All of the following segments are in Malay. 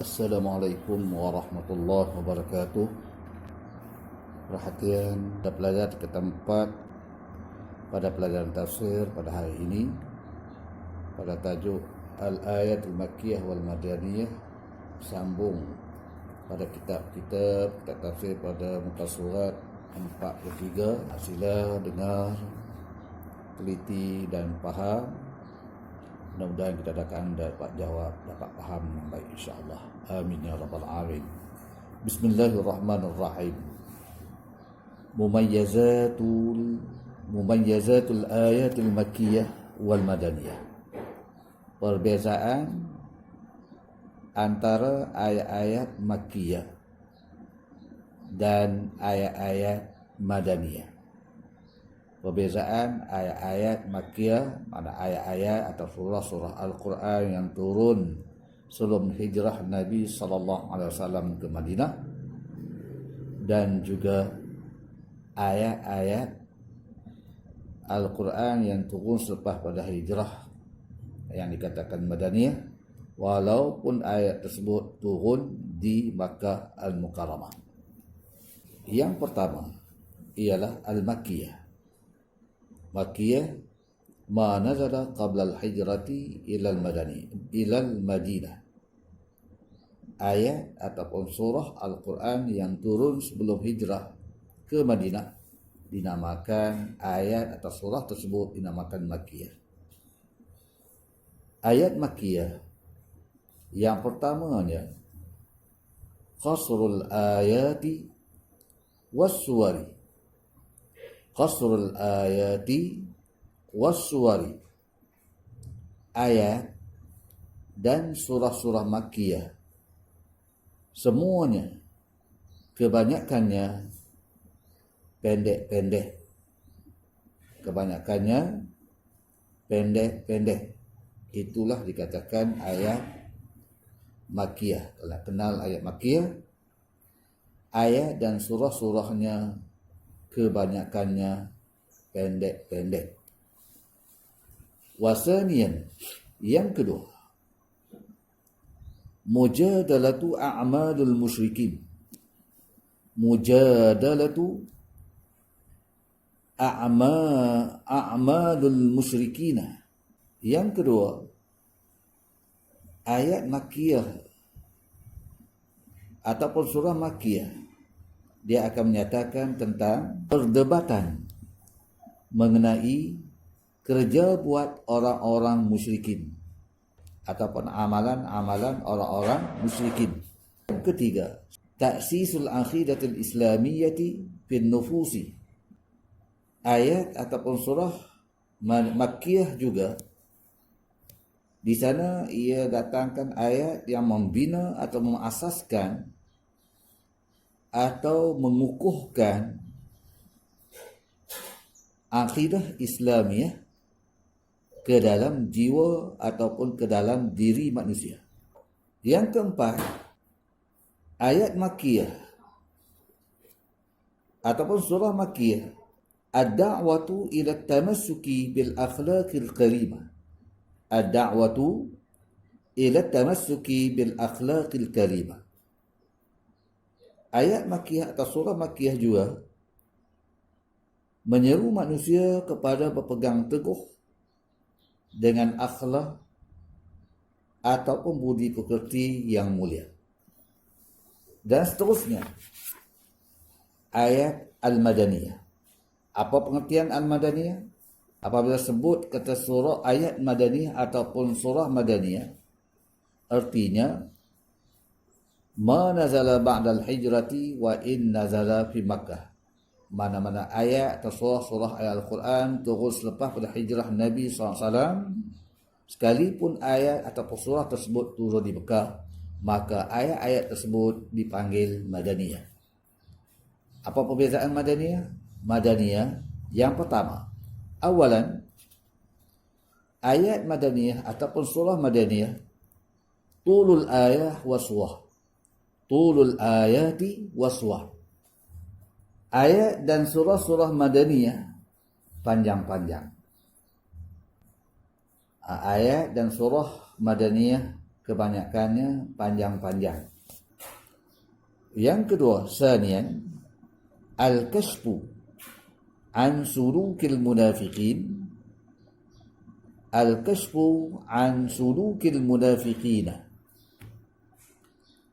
Assalamualaikum warahmatullahi wabarakatuh. Perhatian kita pelajar ke tempat pada pelajaran tafsir pada hari ini pada tajuk Al-Ayat Al-Makkiyah wal Madaniyah, sambung pada kitab tafsir pada muka surat 43. Sila dengar, teliti dan faham. Mudah-mudahan kita akan dapat jawab, dapat faham dengan baik insya-Allah. Amin ya rabbal alamin. Bismillahirrahmanirrahim. Mumayyazatul ayatil makkiyah wal madaniyah. Perbezaan antara ayat-ayat makkiyah dan ayat-ayat madaniyah. Perbezaan ayat-ayat makkiyah, mana ayat-ayat atau surah-surah Al-Quran yang turun sebelum hijrah Nabi SAW ke Madinah, dan juga ayat-ayat Al-Quran yang turun selepas pada hijrah yang dikatakan Madaniyah, walaupun ayat tersebut turun di Makkah Al-Mukarramah. Yang pertama ialah Al-Makkiyah. Makkiyah ma nazala qabla al-hijrati ila al-Madinah. Ayat ataupun surah Al-Quran yang turun sebelum hijrah ke Madinah dinamakan ayat atau surah tersebut dinamakan Makkiyah. Ayat Makkiyah yang pertamanya qasrul ayati was-suwari. Qasrul ayati was-suwari. Ayat dan surah-surah Makkiyah semuanya, kebanyakannya pendek-pendek. Kebanyakannya pendek-pendek. Itulah dikatakan ayat Makkiyah. Kalau kenal ayat Makkiyah, ayat dan surah-surahnya kebanyakannya pendek-pendek. Wasaniyan, yang kedua, mujadalatu a'malul musyrikin. Mujadalatu a'malul musyrikina. Yang kedua, ayat Makkiyah ataupun surah Makkiyah, dia akan menyatakan tentang perdebatan mengenai kerja buat orang-orang musyrikin ataupun amalan-amalan orang-orang musyrikin. Yang ketiga, ta'sisul aqidatul islamiyyati fin nufusi. Ayat ataupun surah Makkiyah juga, di sana ia datangkan ayat yang membina atau mengasaskan atau mengukuhkan akidah Islamiah ke dalam jiwa ataupun ke dalam diri manusia. Yang keempat, ayat Makkiyah ataupun surah Makkiyah ad-da'watu ila tamassuki bil akhlaqil karimah. Ad-da'watu ila tamassuki bil akhlaqil karimah. Ayat Makkiyah atau surah Makkiyah juga menyeru manusia kepada berpegang teguh dengan akhlak ataupun budi pekerti yang mulia. Dan seterusnya, ayat Al-Madaniyah. Apa pengertian Al-Madaniyah? Apabila sebut kata surah ayat Madaniyah ataupun surah Madaniyah, artinya ma nazala ba'dal hijrati wa in nazala fi Makkah. Mana-mana ayat atau surah-surah ayat Al-Quran turun selepas pada hijrah Nabi SAW, sekalipun ayat atau surah tersebut turun di Mekah, maka ayat-ayat tersebut dipanggil Madaniyah. Apa perbezaan Madaniyah? Madaniyah yang pertama, awalan, ayat Madaniyah ataupun surah Madaniyah tulul ayah waswah. Tulul ayati waswah. Ayat dan surah-surah Madaniyah panjang-panjang. Ayat dan surah Madaniyah kebanyakannya panjang-panjang. Yang kedua, sanian al-kashfu an sulukil munafiqin. Al-kashfu an sulukil munafiqina.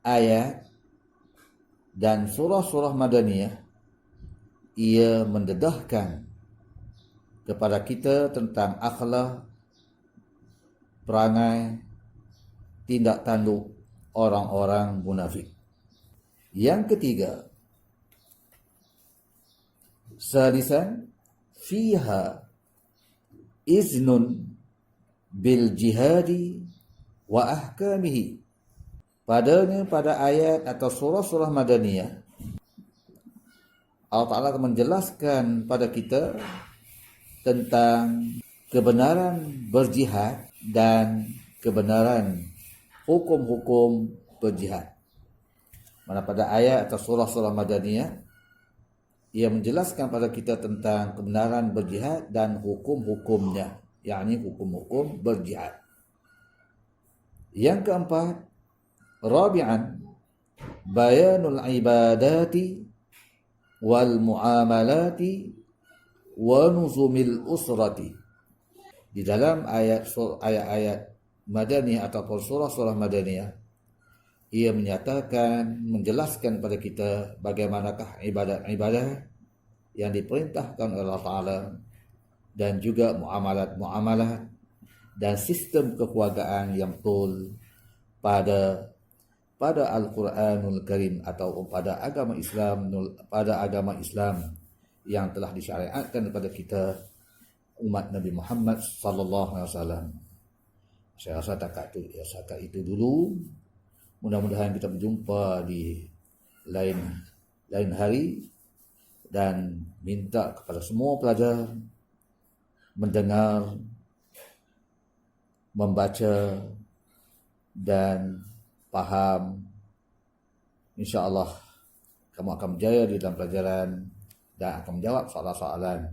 Ayat dan surah-surah Madaniyah ia mendedahkan kepada kita tentang akhlak, perangai, tindak tanduk orang-orang munafik. Yang ketiga, salisan fiha iznun bil jihadi wa ahkamihi. Padanya, pada ayat atau surah-surah Madaniyah, Allah Ta'ala menjelaskan pada kita tentang kebenaran berjihad dan kebenaran hukum-hukum berjihad. Mana pada ayat atau surah-surah Madaniyah, ia menjelaskan pada kita tentang kebenaran berjihad dan hukum-hukumnya, yakni hukum-hukum berjihad. Yang keempat, rabi'an bayanul ibadati wal muamalati wa nuzumil usrati. Di dalam ayat-ayat Madaniyah ataupun surah-surah Madaniyah, ia menyatakan, menjelaskan pada kita bagaimanakah ibadat-ibadat yang diperintahkan oleh Allah Ta'ala, dan juga muamalat-muamalat dan sistem kekeluargaan yang betul pada Al-Quranul Karim atau pada agama Islam yang telah disyariatkan kepada kita umat Nabi Muhammad sallallahu alaihi wasallam. Saya rasa takat itu dulu. Mudah-mudahan kita berjumpa di lain hari, dan minta kepada semua pelajar mendengar, membaca dan faham. InsyaAllah kamu akan berjaya di dalam pelajaran dan akan menjawab soalan-soalan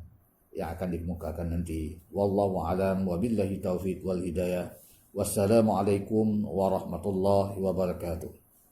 yang akan dikemukakan nanti. Wallahu a'lam wa billahi taufiq wal hidayah. Wassalamualaikum warahmatullahi wabarakatuh.